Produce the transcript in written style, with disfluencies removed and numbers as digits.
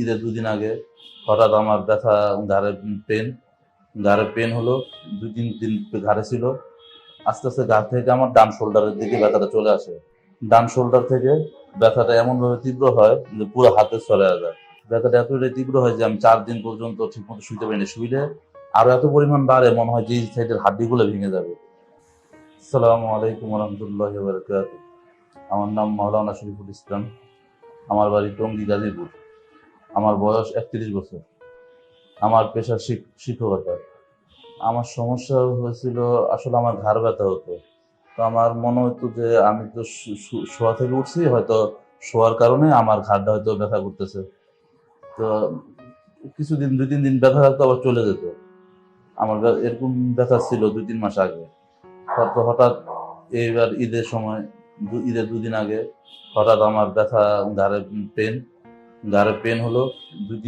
ঈদের 2 দিন আগে হঠাৎ আমার ব্যথা, পেন ঘাড়ে পেন হলো। 2-3 দিন ঘাড়ে ছিল। আস্তে আস্তে ঘাড় থেকে আমার ডান শোল্ডারের দিকে ব্যথাটা চলে আসে। ডান শোল্ডার থেকে ব্যথাটা এমনভাবে তীব্র হয় যে পুরো হাতে ছড়ায় যায়। ব্যথাটা এতটাই তীব্র হয় যে আমি 4 দিন পর্যন্ত ঠিকমতো শুইতে পারি না। শুইলে আরো এত পরিমাণ বাড়ে, মনে হয় যে এই সাইডের হাড্ডিগুলো ভেঙে যাবে। আসসালামু আলাইকুম রহমতুল্লাহ বারকাত। আমার নাম মাওলানা শরীফুল ইসলাম। আমার বাড়ি টঙ্গী, গাজীপুর। আমার বয়স 31 বছর। আমার পেশা শিক্ষকতা। আমার সমস্যা হয়েছিল, আসলে আমার ঘাড় ব্যথা হতো। তো আমার মনে হতো যে আমি তো শোয়া থেকে উঠছি, হয়তো শোয়ার কারণে আমার ঘাড়টা হয়তো ব্যথা করতেছে। তো কিছুদিন 2-3 দিন ব্যথা থাকতো, আবার চলে যেত। আমার এরকম ব্যথা ছিল 2-3 মাস আগে। তারপর হঠাৎ এইবার ঈদের 2 দিন আগে হঠাৎ আমার ব্যথা, ঘাড়ে পেন হলো। 2